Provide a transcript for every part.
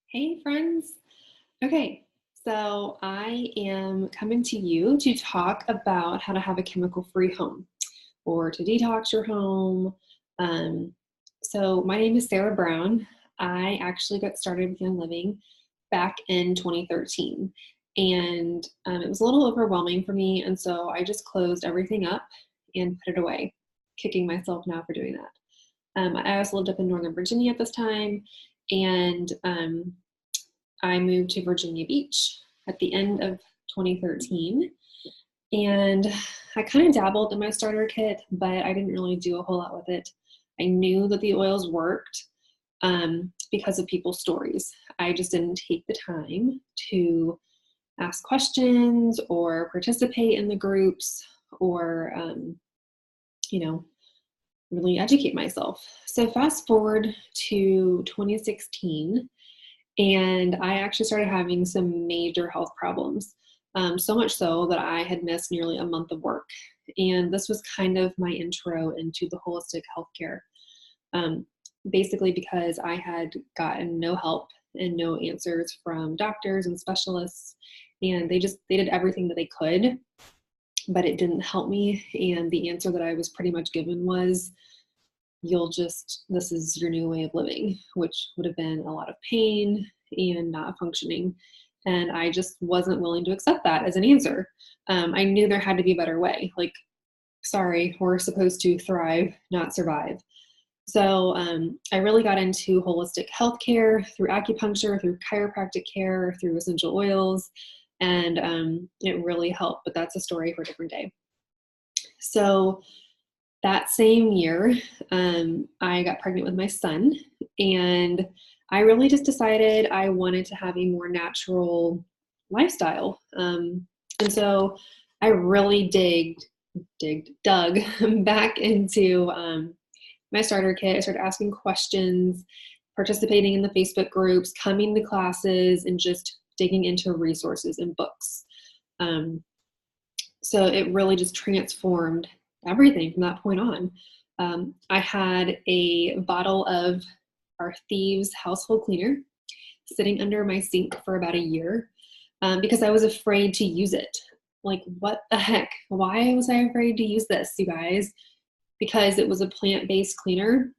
Hey, friends. Okay, so I am coming to you to talk about how to have a chemical-free home or to detox your home. Um, so, my name is Sarah Brown. I actually got started with Young Living back in 2013, and it was a little overwhelming for me. And so, I just closed everything up and put it away, kicking myself now for doing that. I also lived up in Northern Virginia at this time, and I moved to Virginia Beach at the end of 2013. And I kind of dabbled in my starter kit, but I didn't really do a whole lot with it. I knew that the oils worked because of people's stories. I just didn't take the time to ask questions or participate in the groups or, you know, really educate myself. So fast forward to 2016, and I actually started having some major health problems. So much so that I had missed nearly a month of work. And this was kind of my intro into the holistic healthcare. Um, Basically, because I had gotten no help and no answers from doctors and specialists. And they did everything that they could, but it didn't help me. And the answer that I was pretty much given was, this is your new way of living, which would have been a lot of pain and not functioning. And I just wasn't willing to accept that as an answer. I knew there had to be a better way. Like, sorry, we're supposed to thrive, not survive. So I really got into holistic healthcare through acupuncture, through chiropractic care, through essential oils, and it really helped. But that's a story for a different day. So that same year, I got pregnant with my son, and I really just decided I wanted to have a more natural lifestyle. And so I really dug back into my starter kit. I started asking questions, participating in the Facebook groups, coming to classes, and just digging into resources and books. Um, so it really just transformed everything from that point on. I had a bottle of our Thieves household cleaner sitting under my sink for about a year because I was afraid to use it. Like, what the heck? Why was I afraid to use this, you guys? Because it was a plant-based cleaner,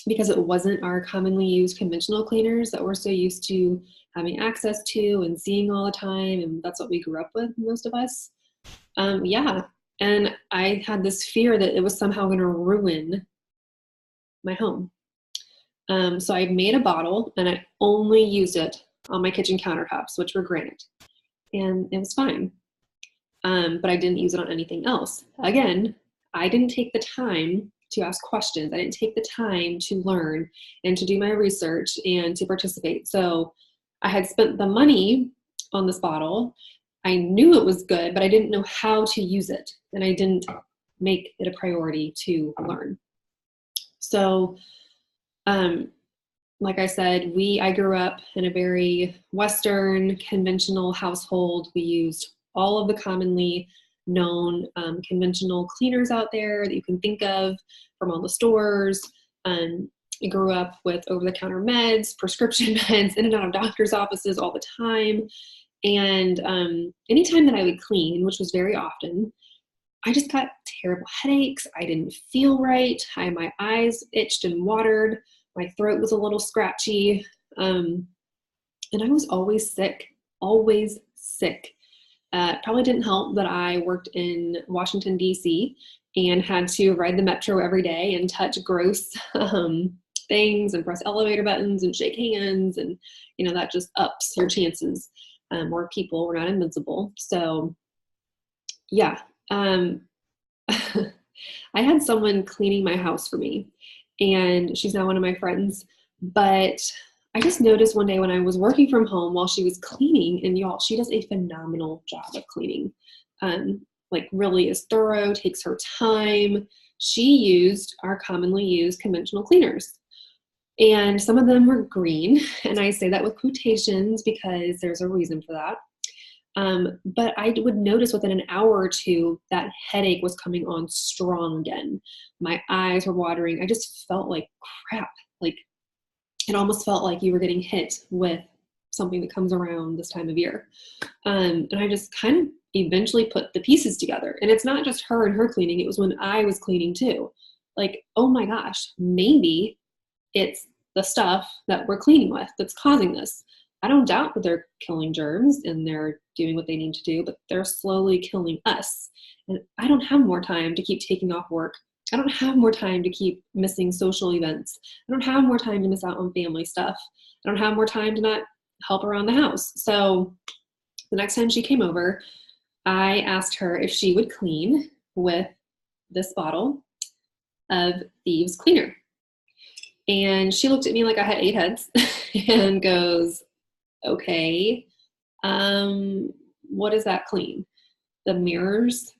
because it wasn't our commonly used conventional cleaners that we're so used to having access to and seeing all the time. And that's what we grew up with, most of us. Yeah. And I had this fear that it was somehow going to ruin my home. So I made a bottle and I only used it on my kitchen countertops, which were granite. And it was fine. But I didn't use it on anything else. Again, I didn't take the time to ask questions. I didn't take the time to learn and to do my research and to participate. So I had spent the money on this bottle. I knew it was good, but I didn't know how to use it. And I didn't make it a priority to learn. So, um, like I said, I grew up in a very Western conventional household. We used all of the commonly known conventional cleaners out there that you can think of from all the stores. I grew up with over-the-counter meds, prescription meds, in and out of doctor's offices all the time. And anytime that I would clean, which was very often, I just got terrible headaches. I didn't feel right. My eyes itched and watered. My throat was a little scratchy. And I was always sick, always sick. Probably didn't help that I worked in Washington, D.C. and had to ride the metro every day and touch gross things and press elevator buttons and shake hands. And, that just ups your chances. More people were not invincible. So, yeah. I had someone cleaning my house for me, and she's now one of my friends. But I just noticed one day when I was working from home while she was cleaning, and y'all, she does a phenomenal job of cleaning. Like, really is thorough, takes her time. She used our commonly used conventional cleaners. And some of them were green, and I say that with quotations because there's a reason for that. But I would notice within an hour or two that headache was coming on strong again. My eyes were watering. I just felt like crap. Like, it almost felt like you were getting hit with something that comes around this time of year. And I just kind of eventually put the pieces together. And it's not just her and her cleaning, it was when I was cleaning too. Like, oh my gosh, maybe it's the stuff that we're cleaning with that's causing this. I don't doubt that they're killing germs and they're doing what they need to do, but they're slowly killing us. And I don't have more time to keep taking off work. I don't have more time to keep missing social events. I don't have more time to miss out on family stuff. I don't have more time to not help around the house. So the next time she came over, I asked her if she would clean with this bottle of Thieves Cleaner. And she looked at me like I had 8 heads and goes, okay, what does that clean? The mirrors,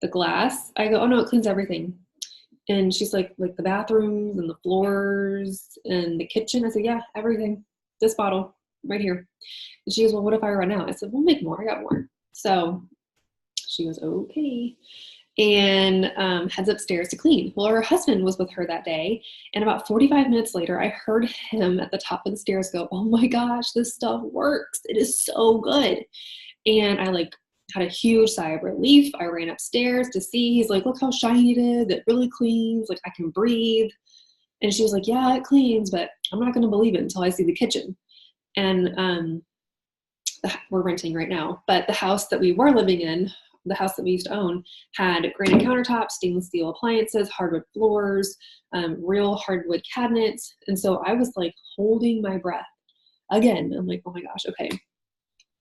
the glass? I go, oh no, it cleans everything. And she's like the bathrooms and the floors and the kitchen. I said, yeah, everything. This bottle right here. And she goes, well, what if I run out? I said, we'll make more. I got more. So she was okay. And heads upstairs to clean. Well, her husband was with her that day. And about 45 minutes later, I heard him at the top of the stairs go, oh my gosh, this stuff works. It is so good. And I had a huge sigh of relief. I ran upstairs to see. He's like, look how shiny it is. It really cleans. Like, I can breathe. And she was like, yeah, it cleans, but I'm not going to believe it until I see the kitchen. And we're renting right now. But the house that we were living in, the house that we used to own, had granite countertops, stainless steel appliances, hardwood floors, real hardwood cabinets. And so I was like holding my breath again. I'm like, oh my gosh, okay,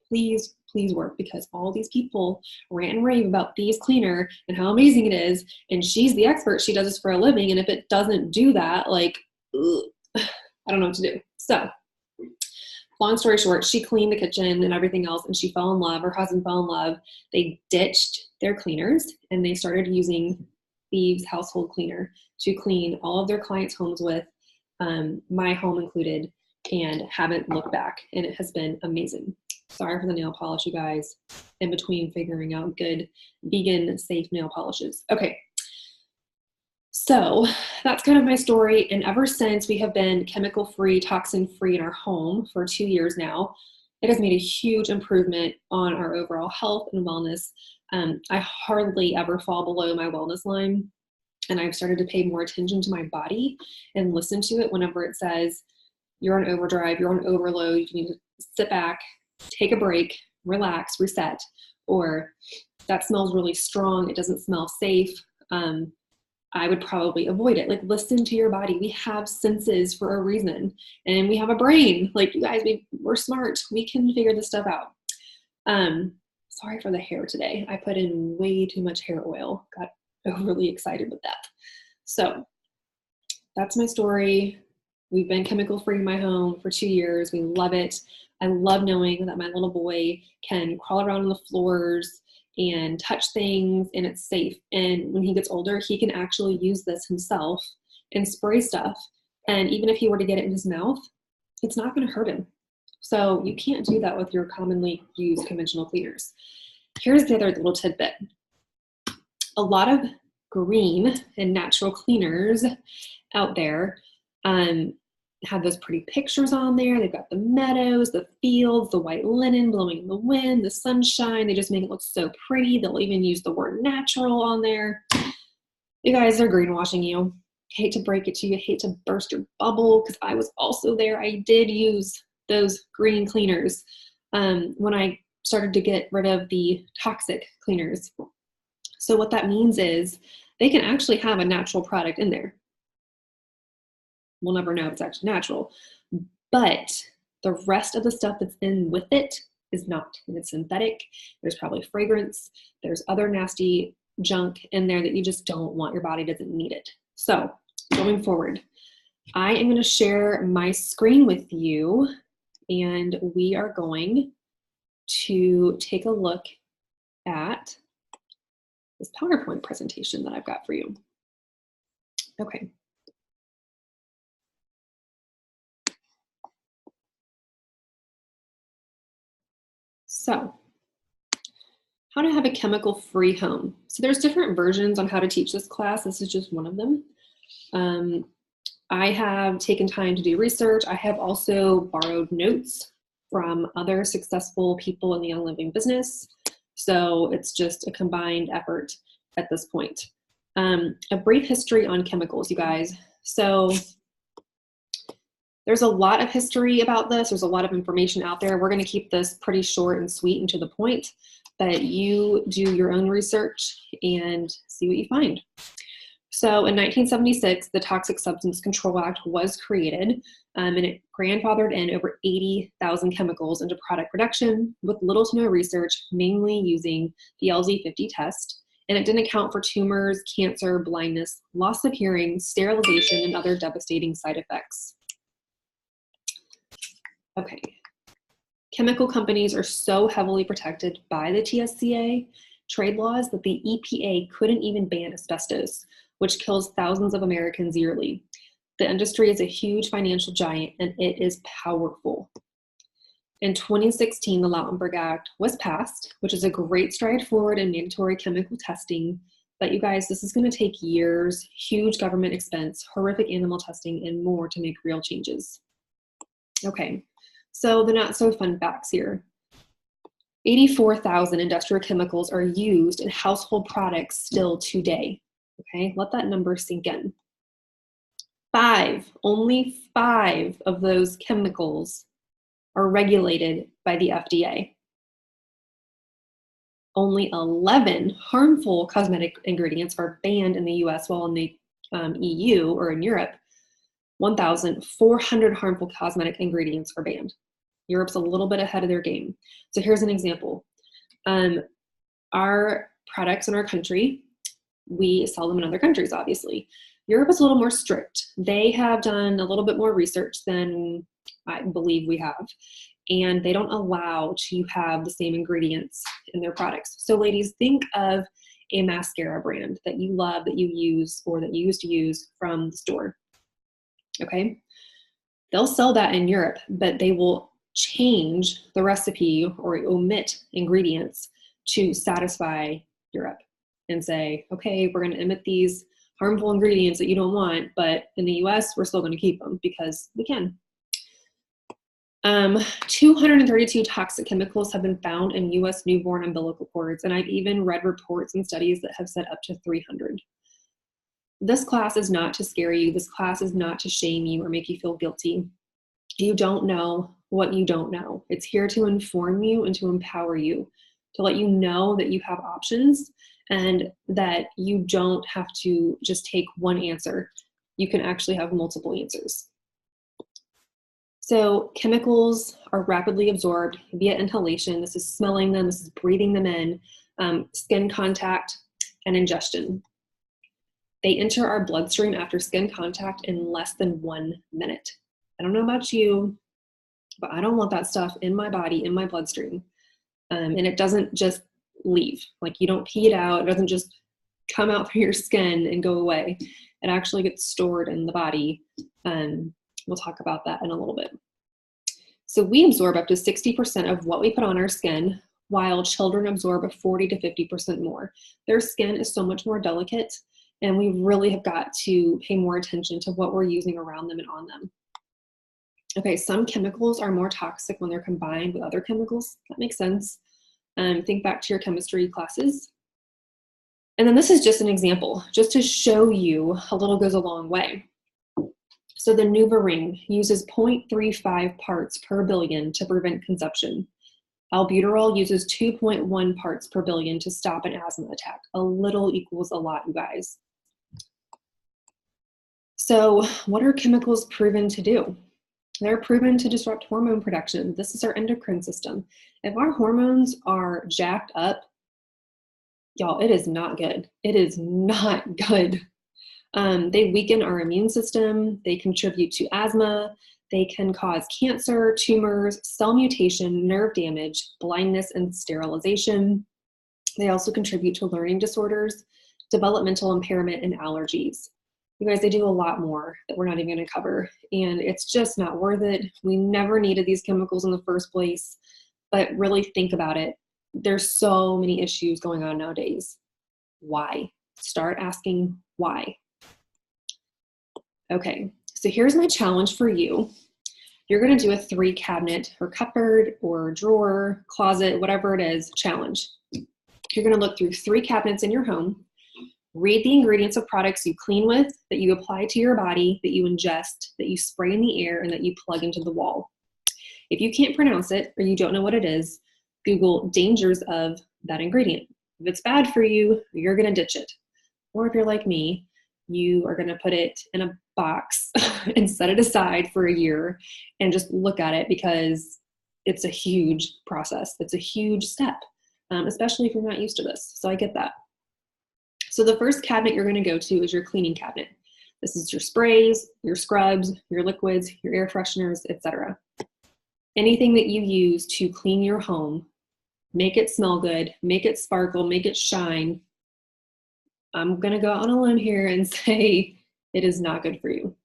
please work, because all these people rant and rave about Thieves Cleaner and how amazing it is. And she's the expert. She does this for a living. And if it doesn't do that, like, ugh, I don't know what to do. So long story short, she cleaned the kitchen and everything else, and she fell in love. Her husband fell in love. They ditched their cleaners and they started using Thieves Household Cleaner to clean all of their clients' homes with, my home included, and haven't looked back. And it has been amazing. Sorry for the nail polish, you guys, in between figuring out good vegan safe nail polishes. Okay. So that's kind of my story. And ever since we have been chemical-free, toxin-free in our home for 2 years now, it has made a huge improvement on our overall health and wellness. I hardly ever fall below my wellness line. And I've started to pay more attention to my body and listen to it whenever it says, you're on overdrive, you're on overload, you need to sit back, take a break, relax, reset, or that smells really strong, it doesn't smell safe. I would probably avoid it. Like, listen to your body. We have senses for a reason, and we have a brain. Like, you guys, we're smart. We can figure this stuff out. Sorry for the hair today. I put in way too much hair oil. Got overly excited with that. So that's my story. We've been chemical free in my home for 2 years. We love it. I love knowing that my little boy can crawl around on the floors and touch things, and it's safe. And when he gets older, he can actually use this himself and spray stuff. And even if he were to get it in his mouth, it's not going to hurt him. So you can't do that with your commonly used conventional cleaners. Here's the other little tidbit. A lot of green and natural cleaners out there have those pretty pictures on there. They've got the meadows, the fields, the white linen blowing in the wind, the sunshine. They just make it look so pretty. They'll even use the word natural on there. You guys are greenwashing you. Hate to break it to you. Hate to burst your bubble, because I was also there. I did use those green cleaners when I started to get rid of the toxic cleaners. So what that means is they can actually have a natural product in there. We'll never know if it's actually natural, but the rest of the stuff that's in with it is not, and it's synthetic. There's probably fragrance. There's other nasty junk in there that you just don't want. Your body doesn't need it. So going forward, I am going to share my screen with you, and we are going to take a look at this PowerPoint presentation that I've got for you. Okay. So, how to have a chemical-free home. So there's different versions on how to teach this class. This is just one of them. I have taken time to do research. I have also borrowed notes from other successful people in the Young Living business. So it's just a combined effort at this point. A brief history on chemicals, you guys. So there's a lot of history about this. There's a lot of information out there. We're going to keep this pretty short and sweet and to the point, but you do your own research and see what you find. So in 1976, the Toxic Substance Control Act was created, and it grandfathered in over 80,000 chemicals into product production with little to no research, mainly using the LD50 test. And it didn't account for tumors, cancer, blindness, loss of hearing, sterilization, and other devastating side effects. Okay. Chemical companies are so heavily protected by the TSCA trade laws that the EPA couldn't even ban asbestos, which kills thousands of Americans yearly. The industry is a huge financial giant and it is powerful. In 2016, the Lautenberg Act was passed, which is a great stride forward in mandatory chemical testing. But you guys, this is going to take years, huge government expense, horrific animal testing, and more to make real changes. Okay, so the not so fun facts here. 84,000 industrial chemicals are used in household products still today. Okay, let that number sink in. Only five of those chemicals are regulated by the FDA. Only 11 harmful cosmetic ingredients are banned in the US, while in the EU or in Europe, 1,400 harmful cosmetic ingredients are banned. Europe's a little bit ahead of their game. So here's an example. Our products in our country, we sell them in other countries, obviously. Europe is a little more strict. They have done a little bit more research than I believe we have, and they don't allow to have the same ingredients in their products. So ladies, think of a mascara brand that you love, that you use, or that you used to use from the store. Okay? They'll sell that in Europe, but they will change the recipe or omit ingredients to satisfy Europe and say, okay, we're going to omit these harmful ingredients that you don't want, but in the US, we're still going to keep them because we can. 232 toxic chemicals have been found in US newborn umbilical cords, and I've even read reports and studies that have said up to 300. This class is not to scare you. This class is not to shame you or make you feel guilty. You don't know what you don't know. It's here to inform you and to empower you, to let you know that you have options and that you don't have to just take one answer. You can actually have multiple answers. So chemicals are rapidly absorbed via inhalation. This is smelling them, this is breathing them in, skin contact, and ingestion. They enter our bloodstream after skin contact in less than 1 minute. I don't know about you, but I don't want that stuff in my body, in my bloodstream. And it doesn't just leave. Like, you don't pee it out. It doesn't just come out through your skin and go away. It actually gets stored in the body. We'll talk about that in a little bit. So we absorb up to 60% of what we put on our skin, while children absorb 40 to 50% more. Their skin is so much more delicate, and we really have got to pay more attention to what we're using around them and on them. Okay, some chemicals are more toxic when they're combined with other chemicals. That makes sense. Think back to your chemistry classes. And then this is just an example, just to show you a little goes a long way. So the NuvaRing uses 0.35 parts per billion to prevent conception. Albuterol uses 2.1 parts per billion to stop an asthma attack. A little equals a lot, you guys. So what are chemicals proven to do? They're proven to disrupt hormone production. This is our endocrine system. If our hormones are jacked up, y'all, it is not good. It is not good. They weaken our immune system. They contribute to asthma. They can cause cancer, tumors, cell mutation, nerve damage, blindness, and sterilization. They also contribute to learning disorders, developmental impairment, and allergies. You guys, they do a lot more that we're not even going to cover, and it's just not worth it. We never needed these chemicals in the first place, but really think about it. There's so many issues going on nowadays. Why? Start asking why. Okay, So here's my challenge for you. You're going to do a 3 cabinet or cupboard or drawer, closet, whatever it is, challenge. You're going to look through 3 cabinets in your home, read the ingredients of products you clean with, that you apply to your body, that you ingest, that you spray in the air, and that you plug into the wall. If you can't pronounce it or you don't know what it is, Google dangers of that ingredient. If it's bad for you, you're going to ditch it. Or if you're like me, you are going to put it in a box and set it aside for a year and just look at it, because it's a huge process. It's a huge step, especially if you're not used to this. So I get that. So the first cabinet you're going to go to is your cleaning cabinet. This is your sprays, your scrubs, your liquids, your air fresheners, etc. Anything that you use to clean your home, make it smell good, make it sparkle, make it shine. I'm going to go out on a limb here and say it is not good for you.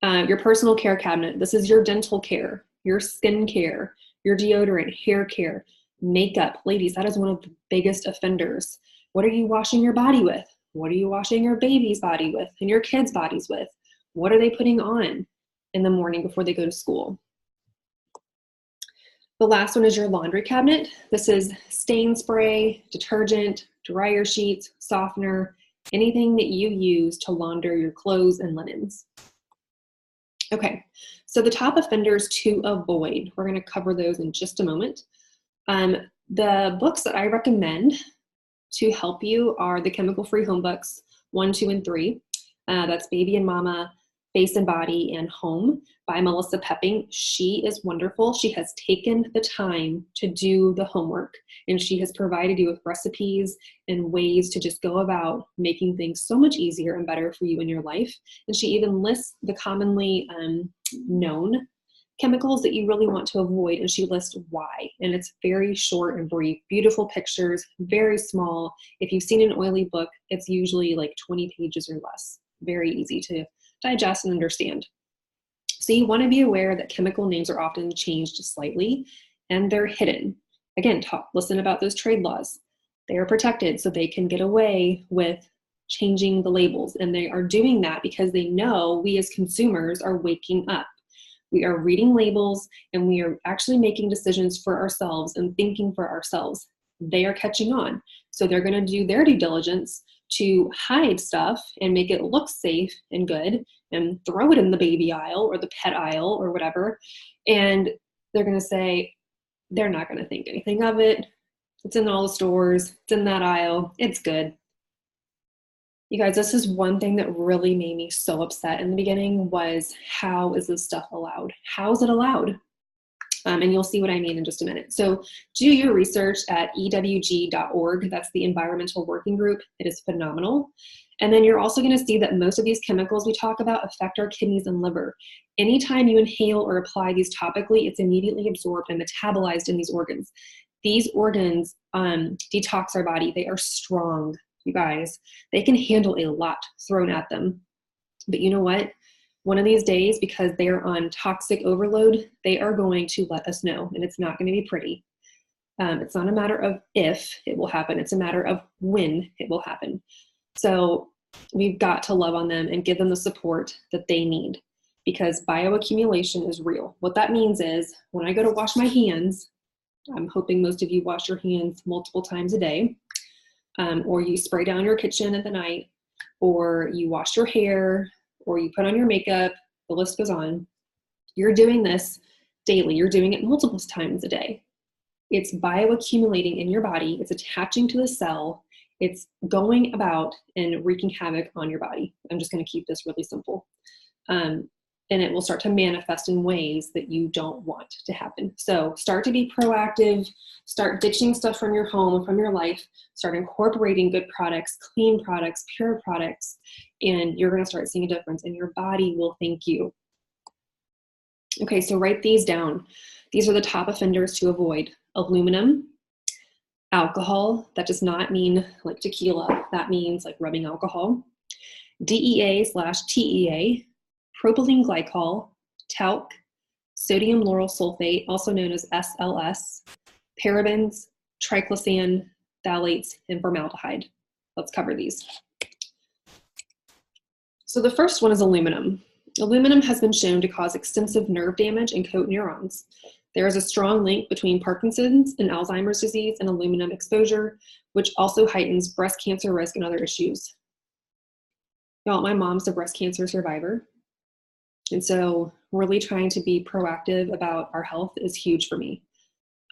Your personal care cabinet. This is your dental care, your skin care, your deodorant, hair care, makeup. Ladies, that is one of the biggest offenders. What are you washing your body with? What are you washing your baby's body with and your kids' bodies with? What are they putting on in the morning before they go to school? The last one is your laundry cabinet. This is stain spray, detergent, dryer sheets, softener, anything that you use to launder your clothes and linens. Okay, so the top offenders to avoid, we're going to cover those in just a moment. The books that I recommend to help you are the Chemical Free Home books, 1, 2, and 3. That's Baby and Mama, Face and Body, and Home by Melissa Pepping. She is wonderful. She has taken the time to do the homework, and she has provided you with recipes and ways to just go about making things so much easier and better for you in your life. And she even lists the commonly known chemicals that you really want to avoid, and she lists why. And it's very short and brief, beautiful pictures, very small. If you've seen an oily book, it's usually like 20 pages or less. Very easy to digest and understand. So you want to be aware that chemical names are often changed slightly and they're hidden. Again, listen about those trade laws. They are protected so they can get away with changing the labels. And they are doing that because they know we as consumers are waking up. We are reading labels and we are actually making decisions for ourselves and thinking for ourselves. They are catching on. So they're going to do their due diligence to hide stuff and make it look safe and good and throw it in the baby aisle or the pet aisle or whatever. And they're going to say, they're not going to think anything of it. It's in all the stores. It's in that aisle. It's good. You guys, this is one thing that really made me so upset in the beginning was, how is this stuff allowed? How is it allowed? And you'll see what I mean in just a minute. So do your research at ewg.org. That's the Environmental Working Group. It is phenomenal. And then you're also going to see that most of these chemicals we talk about affect our kidneys and liver. Anytime you inhale or apply these topically, it's immediately absorbed and metabolized in these organs. These organs detox our body. They are strong, you guys. They can handle a lot thrown at them. But you know what? One of these days, because they're on toxic overload, they are going to let us know, and it's not going to be pretty. It's not a matter of if it will happen. It's a matter of when it will happen. So we've got to love on them and give them the support that they need, because bioaccumulation is real. What that means is when I go to wash my hands, I'm hoping most of you wash your hands multiple times a day, or you spray down your kitchen at the night, or you wash your hair, or you put on your makeup, the list goes on. You're doing this daily. You're doing it multiple times a day. It's bioaccumulating in your body. It's attaching to the cell. It's going about and wreaking havoc on your body. I'm just going to keep this really simple. And it will start to manifest in ways that you don't want to happen. So start to be proactive, start ditching stuff from your home, from your life, start incorporating good products, clean products, pure products, and you're going to start seeing a difference and your body will thank you. Okay, so write these down. These are the top offenders to avoid. Aluminum, alcohol, that does not mean like tequila, that means like rubbing alcohol. DEA/TEA, propylene glycol, talc, sodium lauryl sulfate, also known as SLS, parabens, triclosan, phthalates, and formaldehyde. Let's cover these. So the first one is aluminum. Aluminum has been shown to cause extensive nerve damage and coat neurons. There is a strong link between Parkinson's and Alzheimer's disease and aluminum exposure, which also heightens breast cancer risk and other issues. Y'all, my mom's a breast cancer survivor. And so really trying to be proactive about our health is huge for me.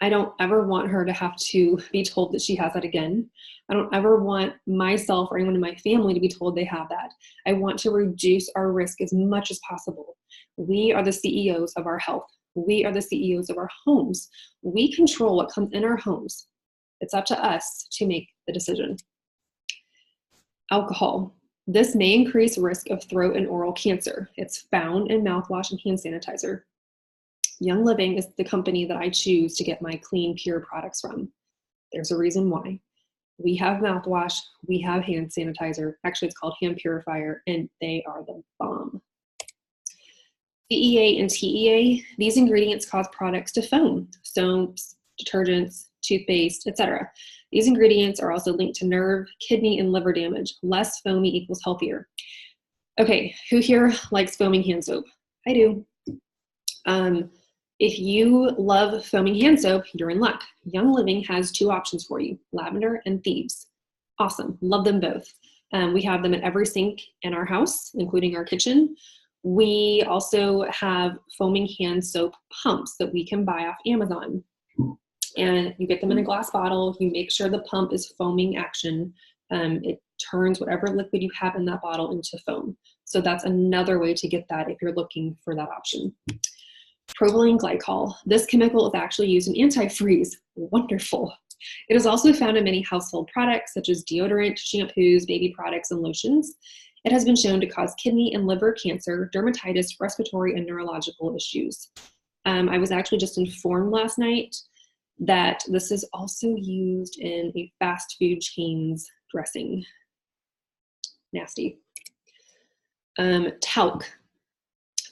I don't ever want her to have to be told that she has that again. I don't ever want myself or anyone in my family to be told they have that. I want to reduce our risk as much as possible. We are the CEOs of our health. We are the CEOs of our homes. We control what comes in our homes. It's up to us to make the decision. Alcohol. This may increase risk of throat and oral cancer. It's found in mouthwash and hand sanitizer. Young Living is the company that I choose to get my clean, pure products from. There's a reason why. We have mouthwash, we have hand sanitizer. Actually, it's called Hand Purifier, and they are the bomb. CEA and TEA, these ingredients cause products to foam, soaps, detergents, toothpaste, etc. These ingredients are also linked to nerve, kidney, and liver damage. Less foamy equals healthier. Okay, who here likes foaming hand soap? I do. If you love foaming hand soap, you're in luck. Young Living has two options for you, Lavender and Thieves. Awesome, love them both. We have them at every sink in our house, including our kitchen. We also have foaming hand soap pumps that we can buy off Amazon. And you get them in a glass bottle. You make sure the pump is foaming action. It turns whatever liquid you have in that bottle into foam. So that's another way to get that if you're looking for that option. Propylene glycol. This chemical is actually used in antifreeze. Wonderful. It is also found in many household products such as deodorant, shampoos, baby products, and lotions. It has been shown to cause kidney and liver cancer, dermatitis, respiratory, and neurological issues. I was actually just informed last night that this is also used in a fast food chain's dressing. Nasty. Talc.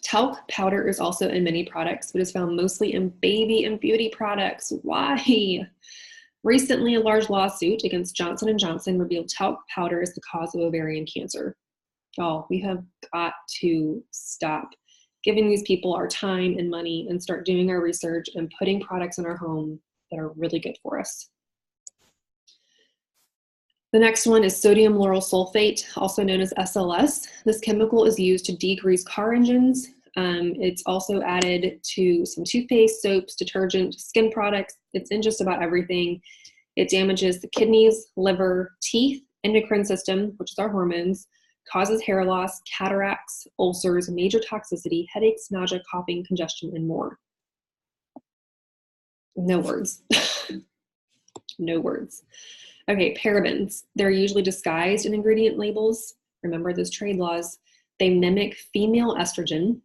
Talc powder is also in many products, but is found mostly in baby and beauty products. Why? Recently, a large lawsuit against Johnson & Johnson revealed talc powder is the cause of ovarian cancer. Oh, we have got to stop giving these people our time and money and start doing our research and putting products in our home that are really good for us. The next one is sodium lauryl sulfate, also known as SLS. This chemical is used to degrease car engines. It's also added to some toothpaste, soaps, detergent, skin products. It's in just about everything. It damages the kidneys, liver, teeth, endocrine system, which is our hormones, causes hair loss, cataracts, ulcers, major toxicity, headaches, nausea, coughing, congestion, and more. No words. No words. Okay, parabens. They're usually disguised in ingredient labels. Remember those trade laws. They mimic female estrogen,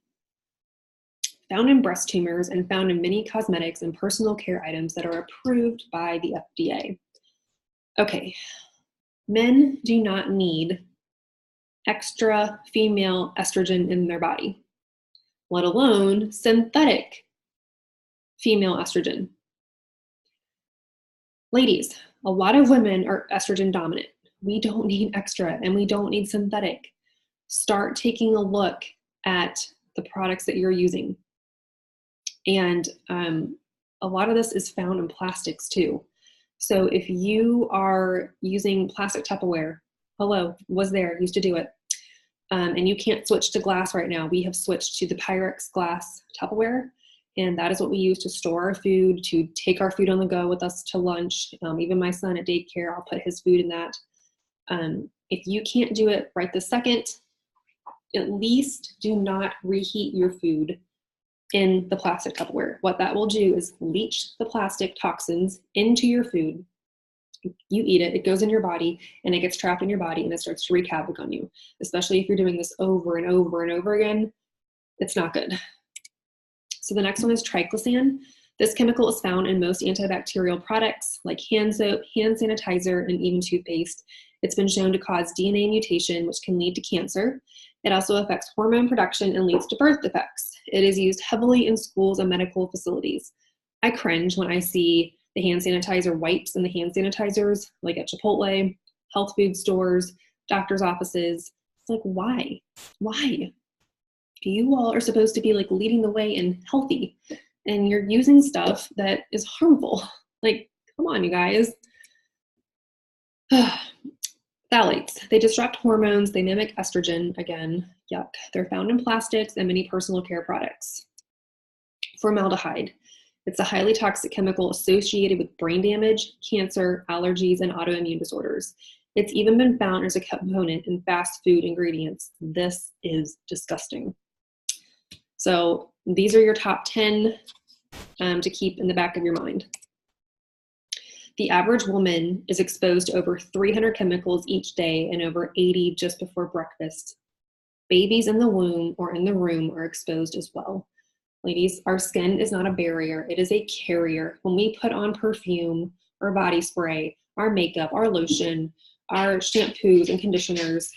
found in breast tumors, and found in many cosmetics and personal care items that are approved by the FDA. Okay, men do not need extra female estrogen in their body, let alone synthetic female estrogen. Ladies, a lot of women are estrogen dominant. We don't need extra and we don't need synthetic. Start taking a look at the products that you're using. And a lot of this is found in plastics too. So if you are using plastic Tupperware, hello, was there, used to do it. And you can't switch to glass right now. We have switched to the Pyrex glass Tupperware. And that is what we use to store our food, to take our food on the go with us to lunch. Even my son at daycare, I'll put his food in that. If you can't do it right this second, at least do not reheat your food in the plastic Tupperware. What that will do is leach the plastic toxins into your food. You eat it, it goes in your body, and it gets trapped in your body, and it starts to wreak havoc on you. Especially if you're doing this over and over and over again, it's not good. So the next one is triclosan. This chemical is found in most antibacterial products like hand soap, hand sanitizer, and even toothpaste. It's been shown to cause DNA mutation, which can lead to cancer. It also affects hormone production and leads to birth defects. It is used heavily in schools and medical facilities. I cringe when I see the hand sanitizer wipes and the hand sanitizers, like at Chipotle, health food stores, doctor's offices. It's like, why? Why? You all are supposed to be like leading the way and healthy, and you're using stuff that is harmful. Like, come on, you guys. Phthalates, they disrupt hormones, they mimic estrogen, again, yuck. They're found in plastics and many personal care products. Formaldehyde, it's a highly toxic chemical associated with brain damage, cancer, allergies, and autoimmune disorders. It's even been found as a component in fast food ingredients. This is disgusting. So these are your top 10 to keep in the back of your mind. The average woman is exposed to over 300 chemicals each day and over 80 just before breakfast. Babies in the womb or in the room are exposed as well. Ladies, our skin is not a barrier, it is a carrier. When we put on perfume or body spray, our makeup, our lotion, our shampoos and conditioners,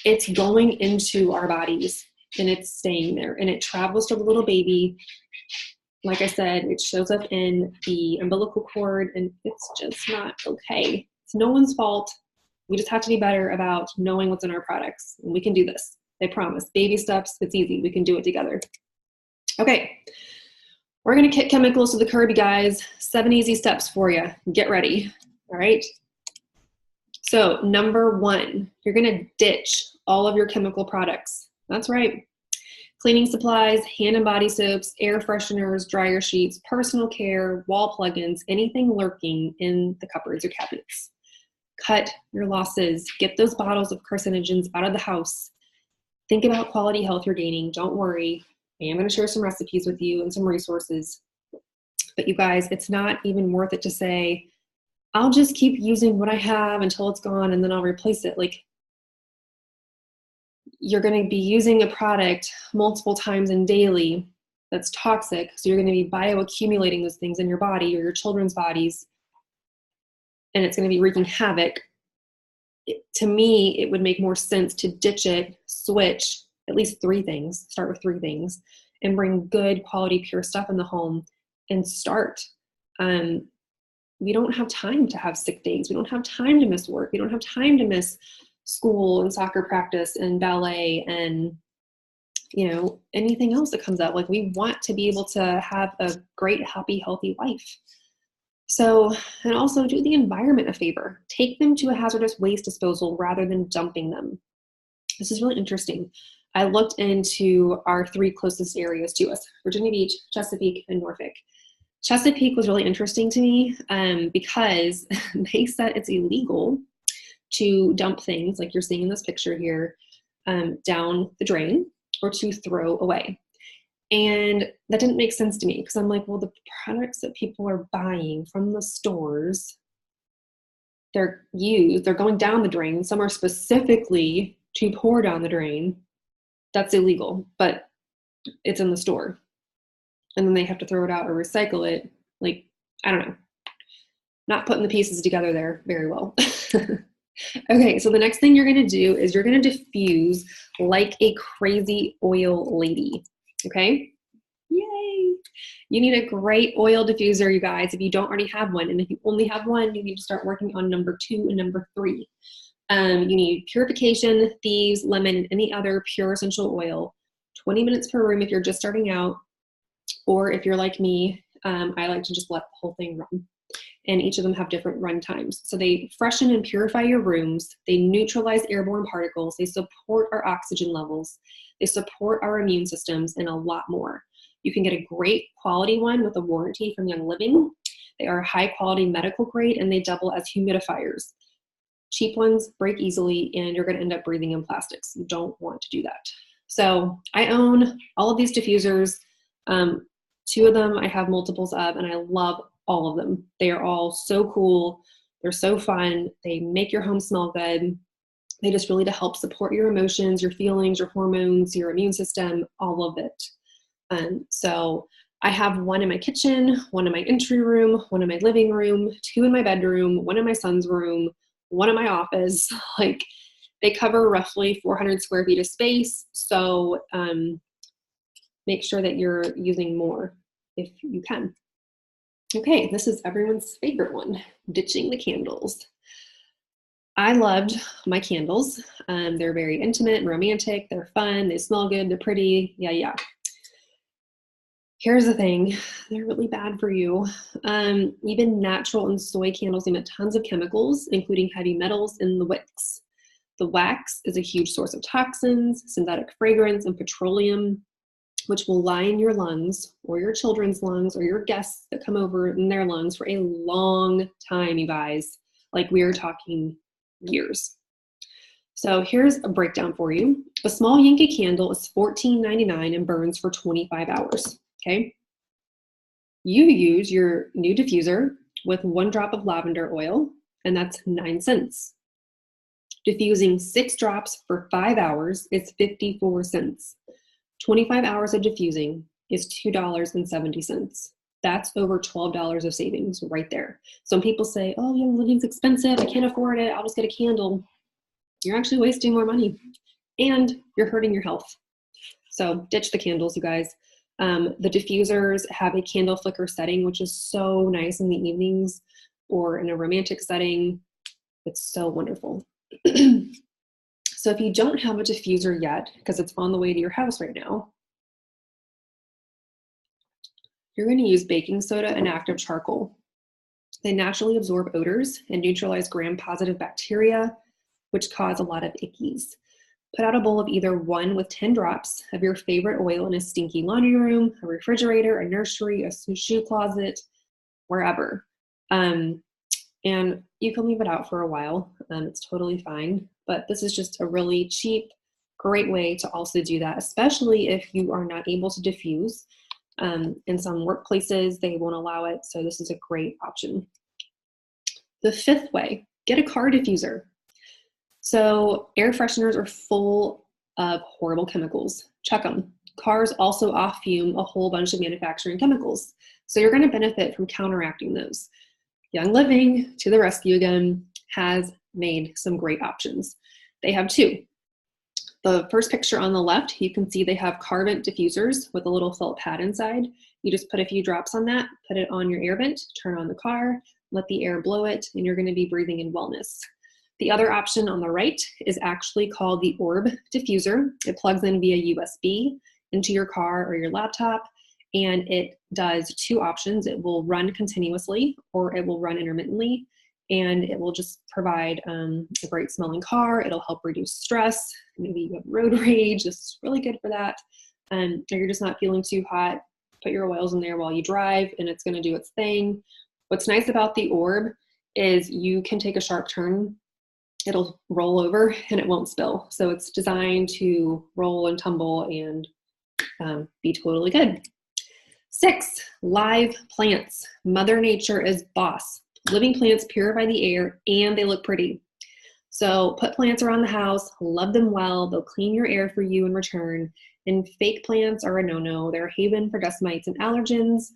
it's going into our bodies and it's staying there, and it travels to the little baby. Like I said, it shows up in the umbilical cord, and it's just not okay. It's no one's fault. We just have to be better about knowing what's in our products, and we can do this. I promise. Baby steps, it's easy. We can do it together. Okay, we're gonna kick chemicals to the curb, you guys. 7 easy steps for you. Get ready, all right? So number 1, you're gonna ditch all of your chemical products. That's right. Cleaning supplies, hand and body soaps, air fresheners, dryer sheets, personal care, wall plugins, anything lurking in the cupboards or cabinets. Cut your losses. Get those bottles of carcinogens out of the house. Think about quality health you're gaining. Don't worry. I am going to share some recipes with you and some resources. But you guys, it's not even worth it to say, I'll just keep using what I have until it's gone and then I'll replace it. Like, you're going to be using a product multiple times and daily that's toxic. So you're going to be bioaccumulating those things in your body or your children's bodies, and it's going to be wreaking havoc. To me, it would make more sense to ditch it, switch at least 3 things, start with 3 things, and bring good quality, pure stuff in the home and start. We don't have time to have sick days. We don't have time to miss work. We don't have time to miss school and soccer practice and ballet and, you know, anything else that comes up. Like, we want to be able to have a great, happy, healthy life. So, and also do the environment a favor. Take them to a hazardous waste disposal rather than dumping them. This is really interesting. I looked into our 3 closest areas to us: Virginia Beach, Chesapeake, and Norfolk. Chesapeake was really interesting to me because they said it's illegal to dump things like you're seeing in this picture here down the drain or to throw away. And that didn't make sense to me because I'm like, well, the products that people are buying from the stores, they're going down the drain. Some are specifically to pour down the drain. That's illegal, but it's in the store. And then they have to throw it out or recycle it. Like, I don't know. Not putting the pieces together there very well. Okay, so the next thing you're gonna do is you're gonna diffuse like a crazy oil lady, okay? Yay! You need a great oil diffuser, you guys, if you don't already have one. And if you only have one, you need to start working on number 2 and number 3. You need purification, thieves, lemon, and any other pure essential oil. 20 minutes per room if you're just starting out, or if you're like me, I like to just let the whole thing run. And each of them have different run times. So they freshen and purify your rooms. They neutralize airborne particles. They support our oxygen levels. They support our immune systems and a lot more. You can get a great quality one with a warranty from Young Living. They are high quality medical grade and they double as humidifiers. Cheap ones break easily and you're gonna end up breathing in plastics. You don't want to do that. So I own all of these diffusers. 2 of them I have multiples of, and I love all of them. They are all so cool. They're so fun. They make your home smell good. They just really to help support your emotions, your feelings, your hormones, your immune system, all of it. So I have one in my kitchen, one in my entry room, one in my living room, 2 in my bedroom, one in my son's room, one in my office. Like, they cover roughly 400 square feet of space. So make sure that you're using more if you can. Okay, this is everyone's favorite one, ditching the candles. I loved my candles. They're very intimate and romantic. They're fun. They smell good. They're pretty. Yeah, yeah. Here's the thing, they're really bad for you. Even natural and soy candles emit tons of chemicals, including heavy metals in the wicks. The wax is a huge source of toxins, synthetic fragrance, and petroleum, which will line your lungs or your children's lungs or your guests that come over in their lungs for a long time, you guys. Like we are talking years. So here's a breakdown for you. A small Yankee candle is $14.99 and burns for 25 hours. Okay. You use your new diffuser with 1 drop of lavender oil, and that's 9 cents. Diffusing 6 drops for 5 hours is 54 cents. 25 hours of diffusing is $2.70. That's over $12 of savings right there. Some people say, oh, Young Living's expensive. I can't afford it. I'll just get a candle. You're actually wasting more money and you're hurting your health. So ditch the candles, you guys. The diffusers have a candle flicker setting, which is so nice in the evenings or in a romantic setting. It's so wonderful. So if you don't have a diffuser yet, because it's on the way to your house right now, you're going to use baking soda and active charcoal. They naturally absorb odors and neutralize gram-positive bacteria, which cause a lot of ickies. Put out a bowl of either 1 with 10 drops of your favorite oil in a stinky laundry room, a refrigerator, a nursery, a shoe closet, wherever. And you can leave it out for a while. It's totally fine. But this is just a really cheap, great way to also do that, especially if you are not able to diffuse. In some workplaces, they won't allow it. So this is a great option. The 5th way, get a car diffuser. So air fresheners are full of horrible chemicals. Check them. Cars also off-fume a whole bunch of manufacturing chemicals. So you're going to benefit from counteracting those. Young Living, to the rescue again, has made some great options. They have 2. The first picture on the left, you can see they have car vent diffusers with a little felt pad inside. You just put a few drops on that, put it on your air vent, turn on the car, let the air blow it, and you're going to be breathing in wellness. The other option on the right is actually called the Orb diffuser. It plugs in via USB into your car or your laptop, and it does 2 options. It will run continuously or it will run intermittently, and it will just provide a great smelling car. It'll help reduce stress. Maybe you have road rage. It's really good for that. Or you're just not feeling too hot. Put your oils in there while you drive, and it's going to do its thing. What's nice about the Orb is you can take a sharp turn. It'll roll over and it won't spill. So it's designed to roll and tumble and be totally good. 6, live plants. Mother Nature is boss. Living plants purify the air and they look pretty. So put plants around the house, love them well. They'll clean your air for you in return. And fake plants are a no-no. They're a haven for dust mites and allergens,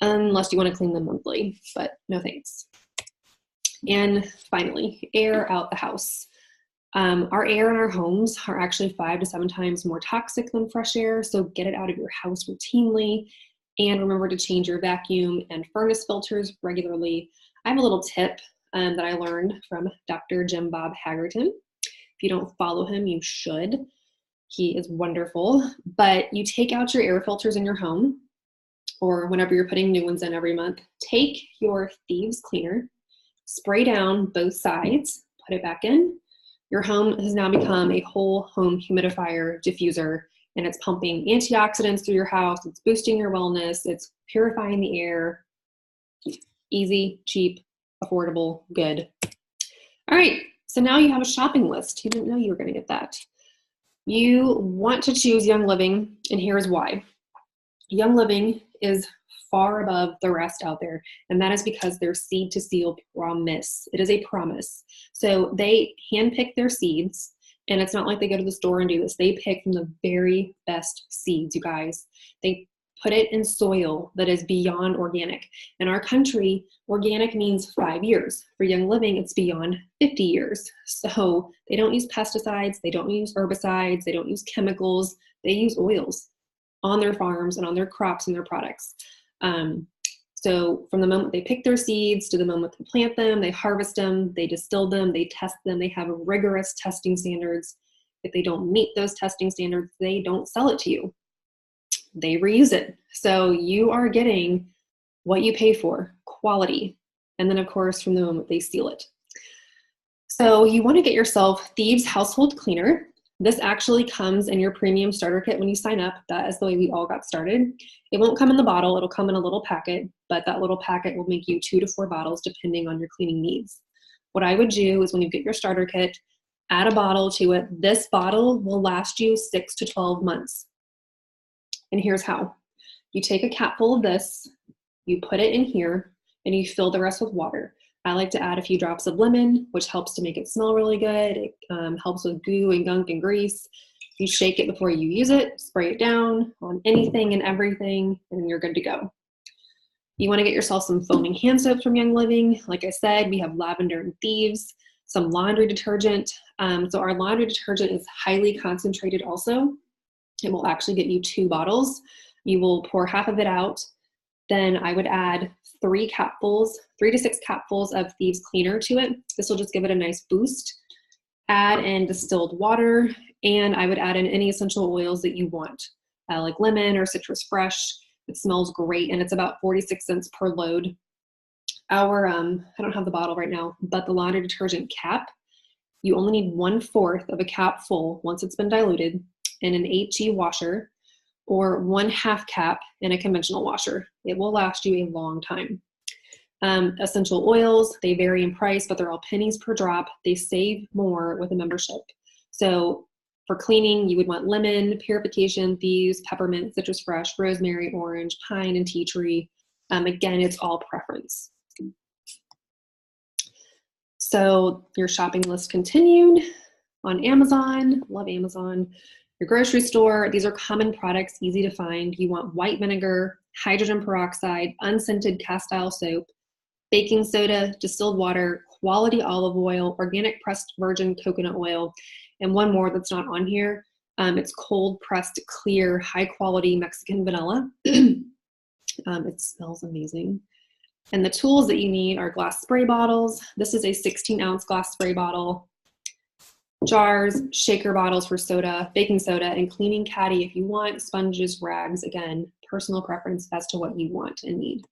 unless you want to clean them monthly, but no thanks. And finally, air out the house. Our air in our homes are actually 5 to 7 times more toxic than fresh air, so get it out of your house routinely. And remember to change your vacuum and furnace filters regularly. I have a little tip that I learned from Dr. Jim Bob Hagerton. If you don't follow him, you should. He is wonderful. But you take out your air filters in your home, or whenever you're putting new ones in every month, take your thieves cleaner, spray down both sides, put it back in. Your home has now become a whole home humidifier diffuser, and it's pumping antioxidants through your house. It's boosting your wellness. It's purifying the air. Easy, cheap, affordable, good. All right, so now you have a shopping list. You didn't know you were going to get that. You want to choose Young Living, and here's why. Young Living is far above the rest out there, and that is because their seed to seal promise. It is a promise. So they handpick their seeds, and it's not like they go to the store and do this. They pick from the very best seeds, you guys. They put it in soil that is beyond organic. In our country, organic means 5 years. For Young Living, it's beyond 50 years. So they don't use pesticides, they don't use herbicides, they don't use chemicals, they use oils on their farms and on their crops and their products. So from the moment they pick their seeds to the moment they plant them, they harvest them, they distill them, they test them, they have rigorous testing standards. If they don't meet those testing standards, they don't sell it to you. They reuse it. So you are getting what you pay for, quality. And then of course, from the moment they seal it. So you want to get yourself Thieves Household Cleaner. This actually comes in your premium starter kit when you sign up. That is the way we all got started. It won't come in the bottle, it'll come in a little packet, but that little packet will make you 2 to 4 bottles depending on your cleaning needs. What I would do is when you get your starter kit, add a bottle to it. This bottle will last you 6 to 12 months. And here's how. You take a capful of this, you put it in here, and you fill the rest with water. I like to add a few drops of lemon, which helps to make it smell really good. It helps with goo and gunk and grease. You shake it before you use it, spray it down on anything and everything, and you're good to go. You want to get yourself some foaming hand soap from Young Living. Like I said, we have lavender and Thieves, some laundry detergent. So our laundry detergent is highly concentrated also. It will actually get you 2 bottles. You will pour half of it out. Then I would add 3 to 6 capfuls of Thieves Cleaner to it. This will just give it a nice boost. Add in distilled water, and I would add in any essential oils that you want, like lemon or citrus fresh. It smells great, and it's about 46 cents per load. Our, I don't have the bottle right now, but the laundry detergent cap, you only need 1/4 of a cap full once it's been diluted in an HE washer, or 1/2 cap in a conventional washer. It will last you a long time. Essential oils, they vary in price, but they're all pennies per drop. They save more with a membership. So for cleaning, you would want lemon, purification, Thieves, peppermint, citrus fresh, rosemary, orange, pine, and tea tree. Again, it's all preference. So your shopping list continued on Amazon. Love Amazon. Your grocery store, these are common products, easy to find. You want white vinegar, hydrogen peroxide, unscented cast-iron soap, baking soda, distilled water, quality olive oil, organic pressed virgin coconut oil, and one more that's not on here. It's cold pressed, clear, high quality Mexican vanilla. It smells amazing. And the tools that you need are glass spray bottles. This is a 16-ounce glass spray bottle. Jars, shaker bottles for soda, baking soda, and cleaning caddy if you want, sponges, rags, again, personal preference as to what you want and need.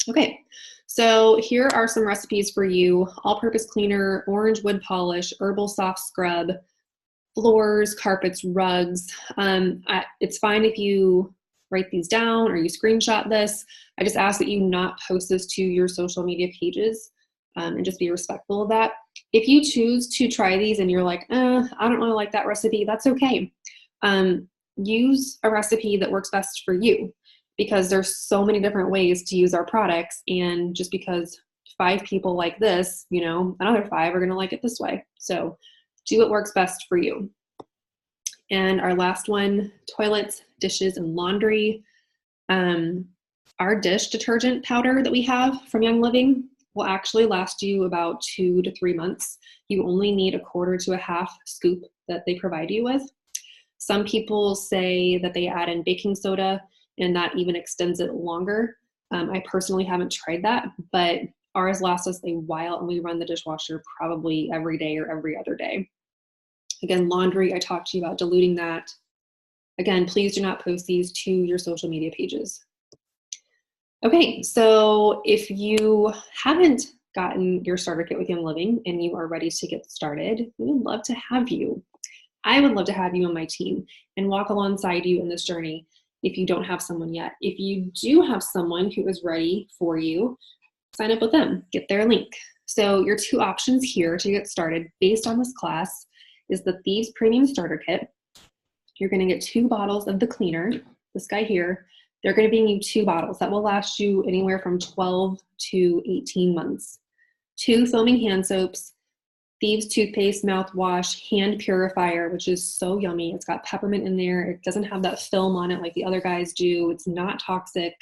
Okay, so here are some recipes for you. All-purpose cleaner, orange wood polish, herbal soft scrub, floors, carpets, rugs. It's fine if you write these down or you screenshot this. I just ask that you not post this to your social media pages and just be respectful of that. If you choose to try these and you're like, I don't really like that recipe, that's okay. Use a recipe that works best for you, because there's so many different ways to use our products, and just because 5 people like this, you know, another 5 are gonna like it this way. So do what works best for you. And our last one, toilets, dishes, and laundry. Our dish detergent powder that we have from Young Living will actually last you about 2 to 3 months. You only need 1/4 to 1/2 scoop that they provide you with. Some people say that they add in baking soda and that even extends it longer. I personally haven't tried that, but ours lasts us a while, and we run the dishwasher probably every day or every other day. Again, laundry, I talked to you about diluting that. Again, please do not post these to your social media pages. Okay, so if you haven't gotten your starter kit with Young Living and you are ready to get started, we would love to have you. I would love to have you on my team and walk alongside you in this journey if you don't have someone yet. If you do have someone who is ready for you, sign up with them, get their link. So your 2 options here to get started based on this class is the Thieves Premium Starter Kit. You're gonna get 2 bottles of the cleaner, this guy here. They're gonna bring you 2 bottles that will last you anywhere from 12 to 18 months. 2 foaming hand soaps, Thieves toothpaste, mouthwash, hand purifier, which is so yummy. It's got peppermint in there. It doesn't have that film on it like the other guys do. It's not toxic.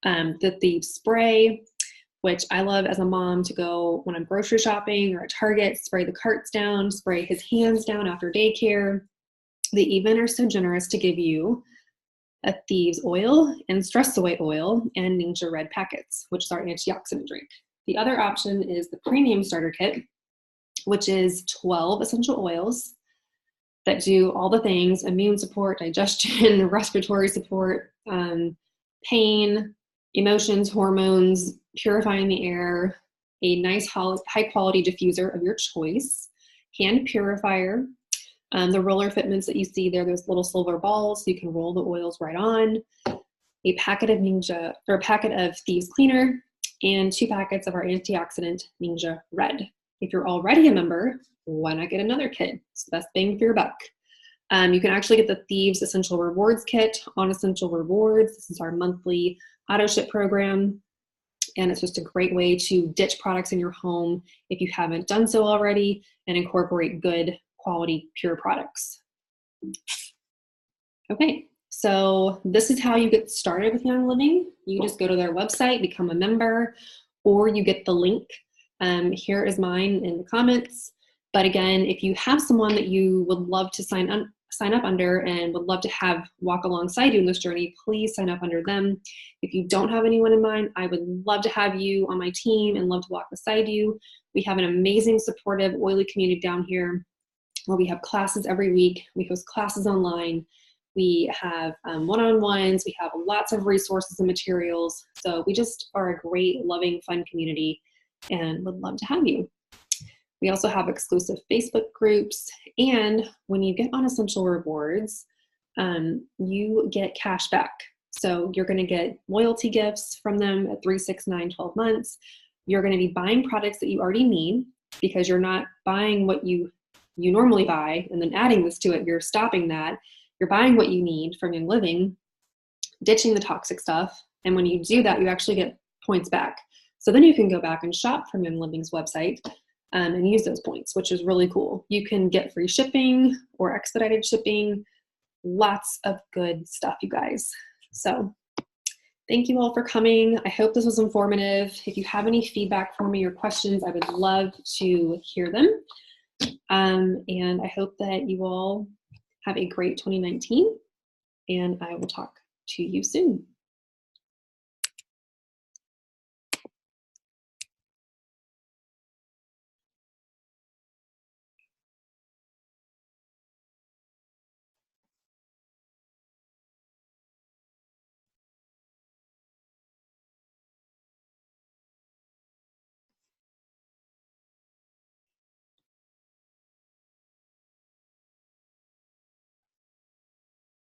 The Thieves spray, which I love as a mom to go when I'm grocery shopping or at Target, spray the carts down, spray his hands down after daycare. They even are so generous to give you a Thieves oil and Stress Away oil and Ningxia Red packets, which is our antioxidant drink. The other option is the premium starter kit, which is 12 essential oils that do all the things: immune support, digestion, respiratory support, pain, emotions, hormones, purifying the air, a nice high quality diffuser of your choice, hand purifier, the roller fitments that you see there, those little silver balls, so you can roll the oils right on, a packet of Ningxia, or a packet of Thieves Cleaner, and 2 packets of our antioxidant Ningxia Red. If you're already a member, why not get another kit? It's the best bang for your buck. You can actually get the Thieves Essential Rewards kit on Essential Rewards. This is our monthly auto ship program, and it's just a great way to ditch products in your home if you haven't done so already and incorporate good quality pure products. Okay, so this is how you get started with Young Living. You just go to their website, become a member, or you get the link. Here is mine in the comments. But again, if you have someone that you would love to sign up under and would love to have walk alongside you in this journey, please sign up under them. If you don't have anyone in mind, I would love to have you on my team and love to walk beside you. We have an amazing, supportive, oily community down here where we have classes every week. We host classes online. We have one-on-ones. We have lots of resources and materials. So we just are a great, loving, fun community and would love to have you. We also have exclusive Facebook groups, and when you get on Essential Rewards, you get cash back. So you're going to get loyalty gifts from them at 3, 6, 9, 12 months. You're going to be buying products that you already need because you're not buying what you normally buy and then adding this to it. You're stopping that. You're buying what you need from Young Living, ditching the toxic stuff, and when you do that, you actually get points back. So then you can go back and shop from Young Living's website and use those points, which is really cool. You can get free shipping or expedited shipping. Lots of good stuff, you guys. So thank you all for coming. I hope this was informative. If you have any feedback for me or questions, I would love to hear them. And I hope that you all have a great 2019, and I will talk to you soon.